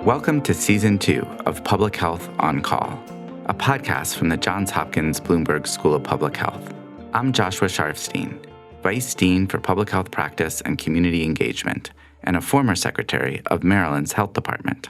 Welcome to Season 2 of Public Health on Call, a podcast from the Johns Hopkins Bloomberg School of Public Health. I'm Joshua Sharfstein, Vice Dean for Public Health Practice and Community Engagement, and a former Secretary of Maryland's Health Department.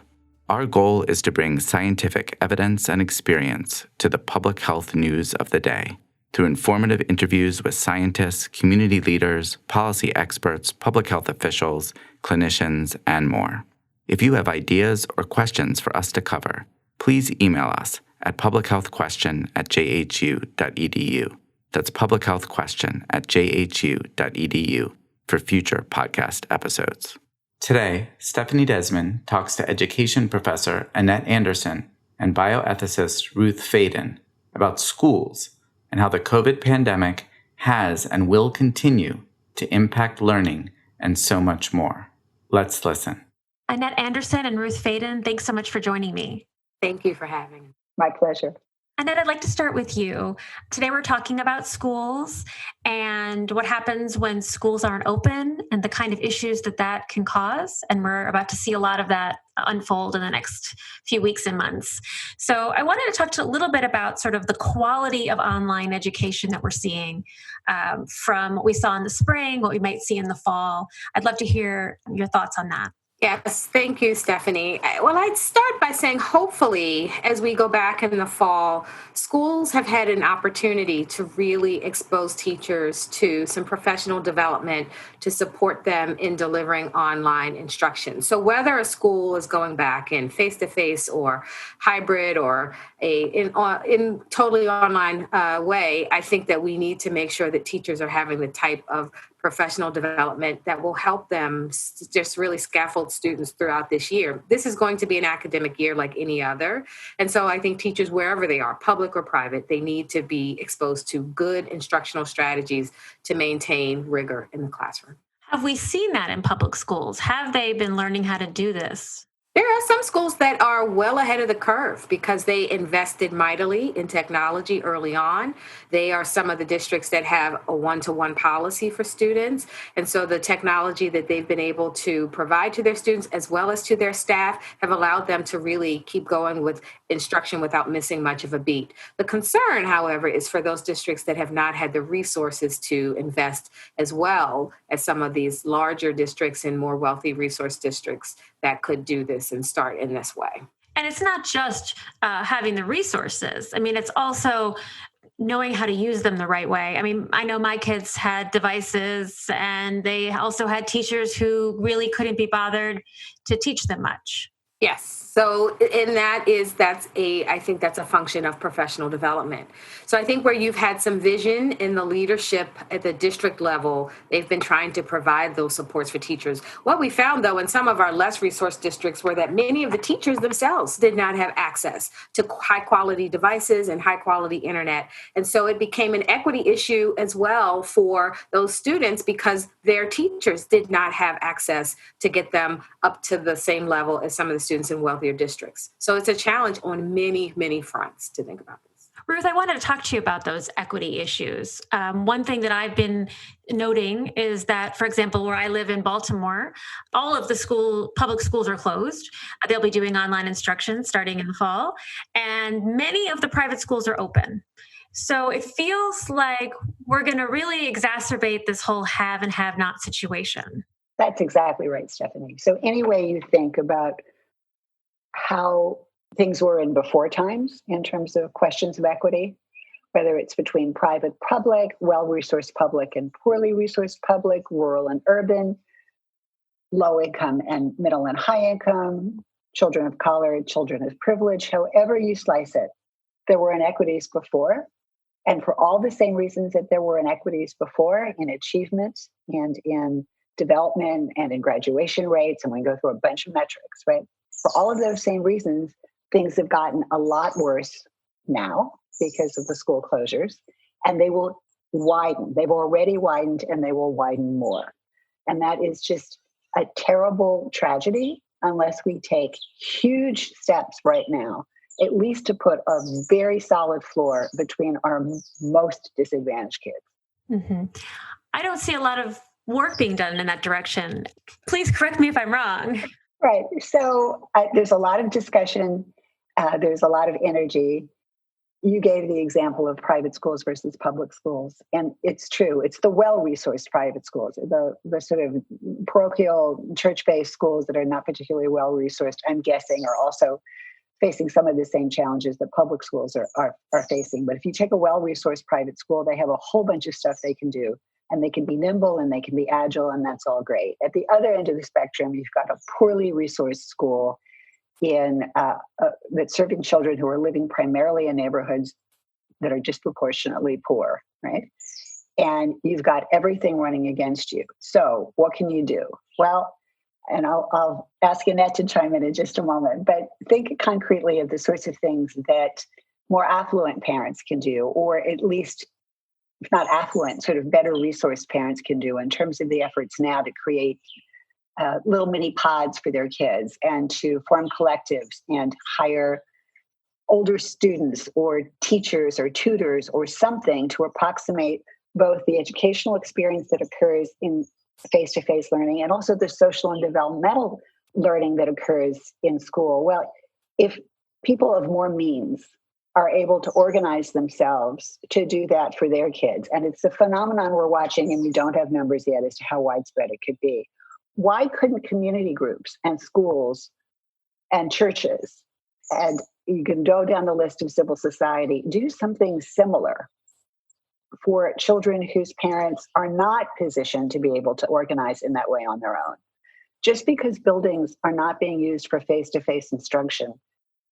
Our goal is to bring scientific evidence and experience to the public health news of the day through informative interviews with scientists, community leaders, policy experts, public health officials, clinicians, and more. If you have ideas or questions for us to cover, please email us at publichealthquestion@jhu.edu. That's publichealthquestion@jhu.edu for future podcast episodes. Today, Stephanie Desmond talks to education professor Annette Anderson and bioethicist Ruth Fadon about schools and how the COVID pandemic has and will continue to impact learning and so much more. Let's listen. Annette Anderson and Ruth Fadon, thanks so much for joining me. Thank you for having me. My pleasure. Annette, I'd like to start with you. Today we're talking about schools and what happens when schools aren't open and the kind of issues that can cause. And we're about to see a lot of that unfold in the next few weeks and months. So I wanted to talk a little bit about sort of the quality of online education that we're seeing from what we saw in the spring, what we might see in the fall. I'd love to hear your thoughts on that. Yes, thank you, Stephanie. Well, I'd start by saying hopefully as we go back in the fall, schools have had an opportunity to really expose teachers to some professional development to support them in delivering online instruction. So whether a school is going back in face-to-face or hybrid or in totally online way, I think that we need to make sure that teachers are having the type of professional development that will help them just really scaffold students throughout this year. This is going to be an academic year like any other. And so I think teachers, wherever they are, public or private, they need to be exposed to good instructional strategies to maintain rigor in the classroom. Have we seen that in public schools? Have they been learning how to do this? There are some schools that are well ahead of the curve because they invested mightily in technology early on. They are some of the districts that have a one-to-one policy for students. And so the technology that they've been able to provide to their students as well as to their staff have allowed them to really keep going with instruction without missing much of a beat. The concern, however, is for those districts that have not had the resources to invest as well as some of these larger districts and more wealthy resource districts that could do this and start in this way. And it's not just having the resources. I mean, it's also knowing how to use them the right way. I mean, I know my kids had devices and they also had teachers who really couldn't be bothered to teach them much. Yes. So, and I think that's a function of professional development. So I think where you've had some vision in the leadership at the district level, they've been trying to provide those supports for teachers. What we found, though, in some of our less resource districts were that many of the teachers themselves did not have access to high quality devices and high quality internet. And so it became an equity issue as well for those students because their teachers did not have access to get them up to the same level as some of the students in wealthier districts. So it's a challenge on many, many fronts to think about this. Ruth, I wanted to talk to you about those equity issues. One thing that I've been noting is that, for example, where I live in Baltimore, all of the public schools are closed. They'll be doing online instruction starting in the fall, and many of the private schools are open. So it feels like we're going to really exacerbate this whole have and have not situation. That's exactly right, Stephanie. So any way you think about how things were in before times in terms of questions of equity, whether it's between private, public, well-resourced public and poorly resourced public, rural and urban, low income and middle and high income, children of color, children of privilege, however you slice it, there were inequities before. And for all the same reasons that there were inequities before in achievement and in development and in graduation rates, and we can go through a bunch of metrics, right? For all of those same reasons, things have gotten a lot worse now because of the school closures, and they will widen. They've already widened, and they will widen more. And that is just a terrible tragedy unless we take huge steps right now, at least to put a very solid floor between our most disadvantaged kids. Mm-hmm. I don't see a lot of work being done in that direction. Please correct me if I'm wrong. Right. So there's a lot of discussion. There's a lot of energy. You gave the example of private schools versus public schools. And it's true. It's the well-resourced private schools, the sort of parochial church-based schools that are not particularly well-resourced, I'm guessing, are also facing some of the same challenges that public schools are facing. But if you take a well-resourced private school, they have a whole bunch of stuff they can do. And they can be nimble and they can be agile, and that's all great. At the other end of the spectrum, you've got a poorly resourced school that's serving children who are living primarily in neighborhoods that are disproportionately poor, right? And you've got everything running against you. So what can you do? Well, and I'll ask Annette to chime in just a moment, but think concretely of the sorts of things that more affluent parents can do, or at least, if not affluent, sort of better resourced parents can do in terms of the efforts now to create little mini pods for their kids and to form collectives and hire older students or teachers or tutors or something to approximate both the educational experience that occurs in face-to-face learning and also the social and developmental learning that occurs in school. Well, if people of more means are able to organize themselves to do that for their kids, and it's a phenomenon we're watching, and we don't have numbers yet as to how widespread it could be. Why couldn't community groups and schools and churches, and you can go down the list of civil society, do something similar for children whose parents are not positioned to be able to organize in that way on their own? Just because buildings are not being used for face-to-face instruction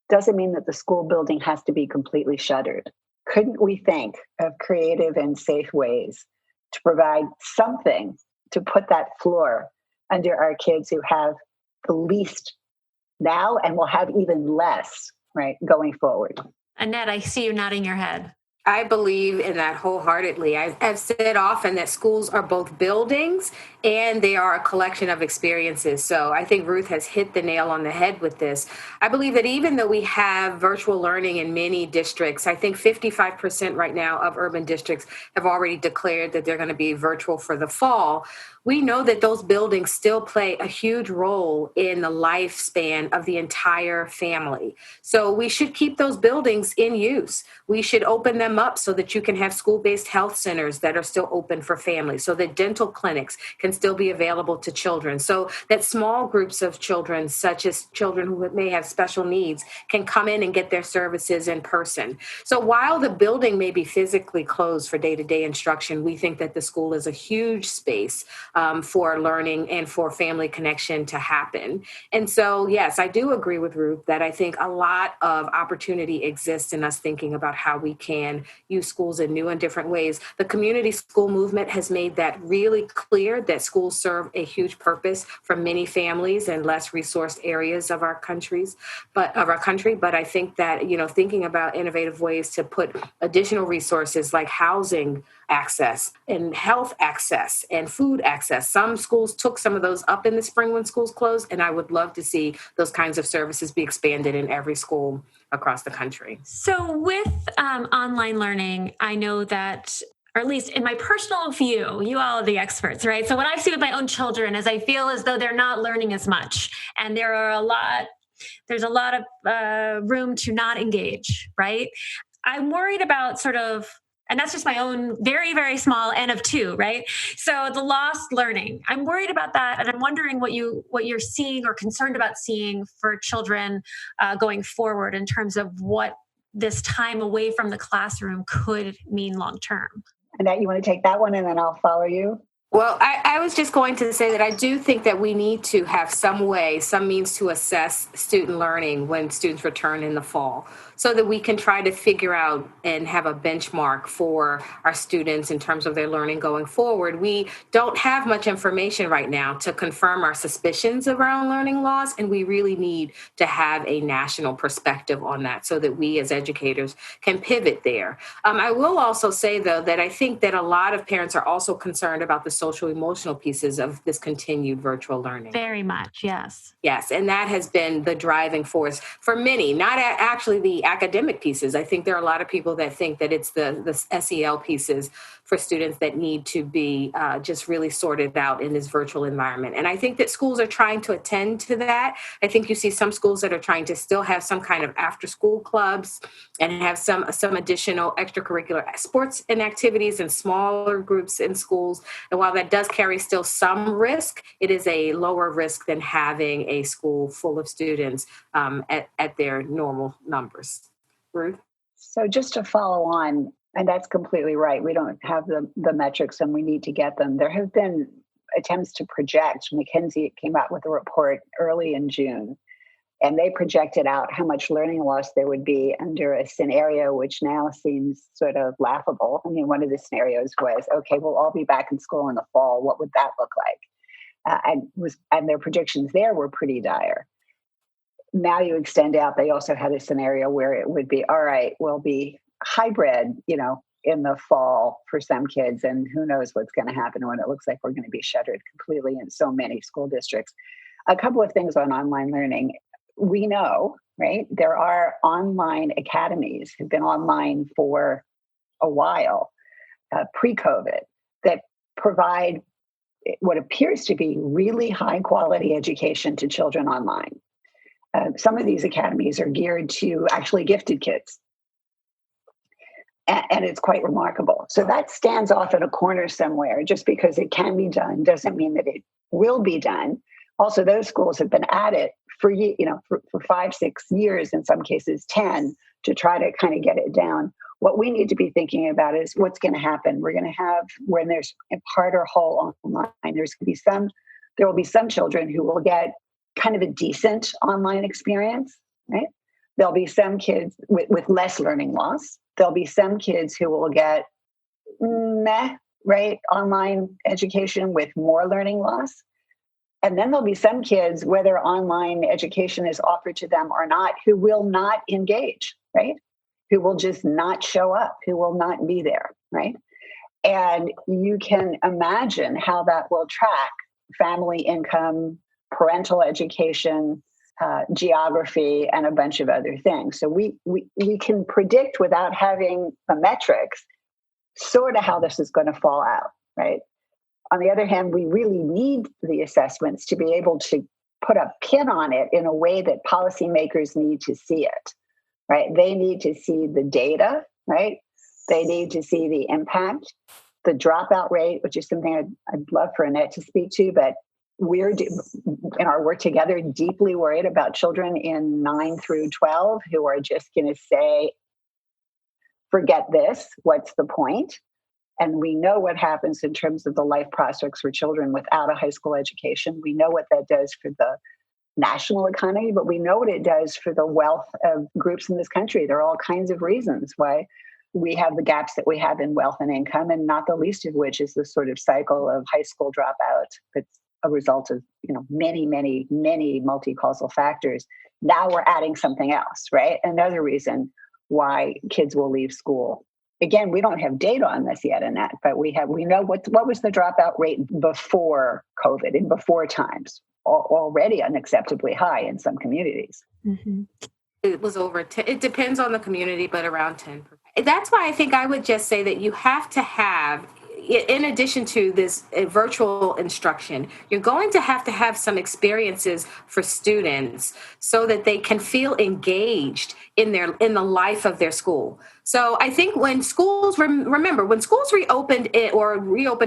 doesn't mean that the school building has to be completely shuttered. Couldn't we think of creative and safe ways to provide something to put that floor under our kids who have the least now and will have even less, right, going forward? Annette, I see you nodding your head. I believe in that wholeheartedly. I've said often that schools are both buildings and they are a collection of experiences. So I think Ruth has hit the nail on the head with this. I believe that even though we have virtual learning in many districts, I think 55% right now of urban districts have already declared that they're going to be virtual for the fall. We know that those buildings still play a huge role in the lifespan of the entire family. So we should keep those buildings in use. We should open them up so that you can have school-based health centers that are still open for families, so that dental clinics can still be available to children, so that small groups of children, such as children who may have special needs, can come in and get their services in person. So while the building may be physically closed for day-to-day instruction, we think that the school is a huge space for learning and for family connection to happen. And so, yes, I do agree with Ruth that I think a lot of opportunity exists in us thinking about how we can use schools in new and different ways. The community school movement has made that really clear, that schools serve a huge purpose for many families in less resourced areas of our country. But I think that, thinking about innovative ways to put additional resources like housing access and health access and food access. Some schools took some of those up in the spring when schools closed, and I would love to see those kinds of services be expanded in every school across the country. So with online learning, I know that, or at least in my personal view, you all are the experts, right? So what I see with my own children is I feel as though they're not learning as much, and there's a lot of room to not engage, right? I'm worried about and that's just my own very, very small N of 2, right? So the lost learning, I'm worried about that. And I'm wondering what you're seeing or concerned about seeing for children going forward in terms of what this time away from the classroom could mean long-term. Annette, you want to take that one and then I'll follow you? Well, I was just going to say that I do think that we need to have some means to assess student learning when students return in the fall, so that we can try to figure out and have a benchmark for our students in terms of their learning going forward. We don't have much information right now to confirm our suspicions around learning loss, and we really need to have a national perspective on that so that we as educators can pivot there. I will also say, though, that I think that a lot of parents are also concerned about the social emotional pieces of this continued virtual learning. Very much, yes. Yes, and that has been the driving force for many, not actually the academic pieces. I think there are a lot of people that think that it's the SEL pieces for students that need to be just really sorted out in this virtual environment. And I think that schools are trying to attend to that. I think you see some schools that are trying to still have some kind of after school clubs and have some additional extracurricular sports and activities and smaller groups in schools. And while that does carry still some risk, it is a lower risk than having a school full of students at their normal numbers. Ruth? So just to follow on, and that's completely right. We don't have the metrics and we need to get them. There have been attempts to project. McKinsey came out with a report early in June, and they projected out how much learning loss there would be under a scenario which now seems sort of laughable. I mean, one of the scenarios was, okay, we'll all be back in school in the fall. What would that look like? And their predictions there were pretty dire. Now you extend out, they also had a scenario where it would be, all right, we'll be hybrid, in the fall for some kids, and who knows what's going to happen when it looks like we're going to be shuttered completely in so many school districts. A couple of things on online learning. We know, right, there are online academies, have been online for a while, pre-COVID, that provide what appears to be really high quality education to children online. Some of these academies are geared to actually gifted kids. And it's quite remarkable. So that stands off in a corner somewhere. Just because it can be done doesn't mean that it will be done. Also, those schools have been at it for 5-6 years, in some cases 10, to try to kind of get it down. What we need to be thinking about is what's going to happen. We're going to have, when there's a part or whole online, there will be some children who will get kind of a decent online experience, right? There'll be some kids with less learning loss. There'll be some kids who will get online education with more learning loss. And then there'll be some kids, whether online education is offered to them or not, who will not engage, right? Who will just not show up, who will not be there, right? And you can imagine how that will track family income, parental education, geography, and a bunch of other things. So we can predict without having the metrics sort of how this is going to fall out, right? On the other hand, we really need the assessments to be able to put a pin on it in a way that policymakers need to see it, right? They need to see the data, right? They need to see the impact, the dropout rate, which is something I'd love for Annette to speak to, but we're in our work together deeply worried about children in 9 through 12 who are just going to say, forget this, what's the point? And we know what happens in terms of the life prospects for children without a high school education. We know what that does for the national economy, but we know what it does for the wealth of groups in this country. There are all kinds of reasons why we have the gaps that we have in wealth and income, and not the least of which is the sort of cycle of high school dropout that's a result of many, many, many multi-causal factors. Now we're adding something else, right? Another reason why kids will leave school. Again, we don't have data on this yet, Annette, but we know what was the dropout rate before COVID and before times, already unacceptably high in some communities. Mm-hmm. It was over 10. It depends on the community, but around 10%. That's why I think I would just say that you have to have, in addition to this virtual instruction, you're going to have some experiences for students so that they can feel engaged in the life of their school. So I think when schools, remember, when schools reopened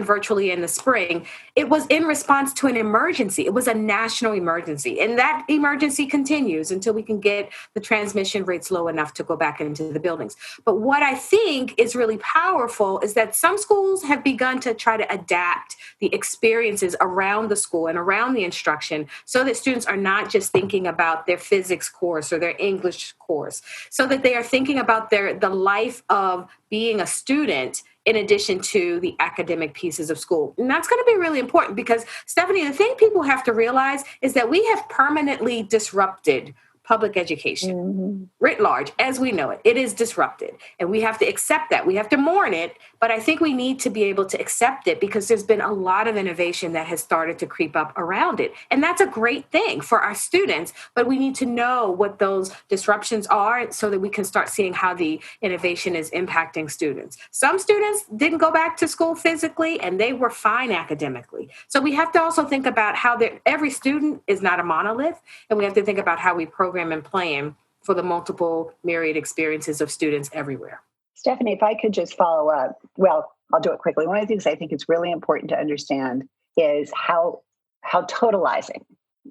virtually in the spring, it was in response to an emergency. It was a national emergency. And that emergency continues until we can get the transmission rates low enough to go back into the buildings. But what I think is really powerful is that some schools have begun to try to adapt the experiences around the school and around the instruction so that students are not just thinking about their physics course or their English course, so that they are thinking about the life of being a student in addition to the academic pieces of school. And that's going to be really important because, Stephanie, the thing people have to realize is that we have permanently disrupted public education writ large, as we know it. It is disrupted, and we have to accept that. We have to mourn it, but I think we need to be able to accept it because there's been a lot of innovation that has started to creep up around it. And that's a great thing for our students, but we need to know what those disruptions are so that we can start seeing how the innovation is impacting students. Some students didn't go back to school physically, and they were fine academically. So we have to also think about how every student is not a monolith, and we have to think about how we program and plan for the multiple myriad experiences of students everywhere. Stephanie, if I could just follow up, well, I'll do it quickly. One of the things I think it's really important to understand is how totalizing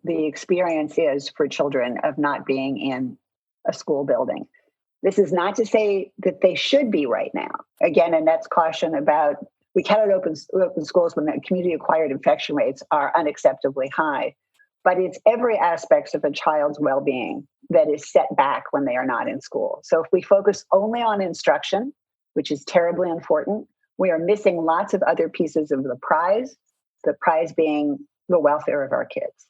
the experience is for children of not being in a school building. This is not to say that they should be right now. Again, and that's caution about we cannot open schools when the community-acquired infection rates are unacceptably high. But it's every aspect of a child's well-being that is set back when they are not in school. So if we focus only on instruction, which is terribly important, we are missing lots of other pieces of the prize being the welfare of our kids.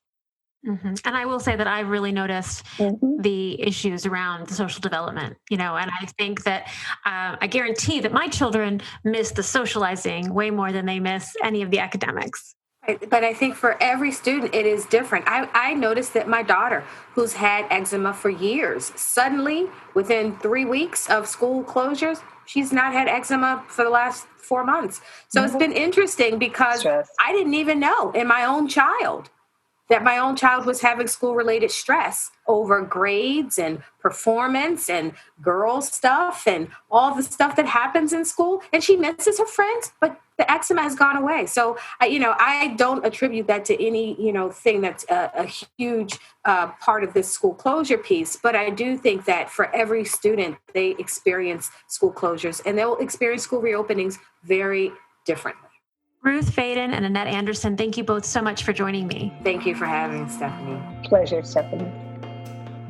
Mm-hmm. And I will say that I really noticed the issues around the social development, and I think that I guarantee that my children miss the socializing way more than they miss any of the academics. But I think for every student, it is different. I noticed that my daughter, who's had eczema for years, suddenly within 3 weeks of school closures, she's not had eczema for the last 4 months. So it's been interesting because I didn't even know in my own child that my own child was having school-related stress over grades and performance and girl stuff and all the stuff that happens in school. And she misses her friends, but the eczema has gone away. So, I don't attribute that to any, thing that's a huge part of this school closure piece. But I do think that for every student, they experience school closures and they'll experience school reopenings very differently. Ruth Faden and Annette Anderson, thank you both so much for joining me. Thank you for having me, Stephanie. Pleasure, Stephanie.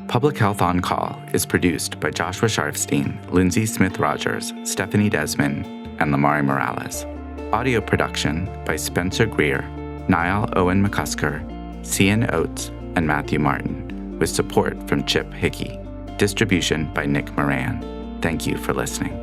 Public Health on Call is produced by Joshua Sharfstein, Lindsay Smith-Rogers, Stephanie Desmond, and Lamari Morales. Audio production by Spencer Greer, Niall Owen McCusker, Cian Oates, and Matthew Martin, with support from Chip Hickey. Distribution by Nick Moran. Thank you for listening.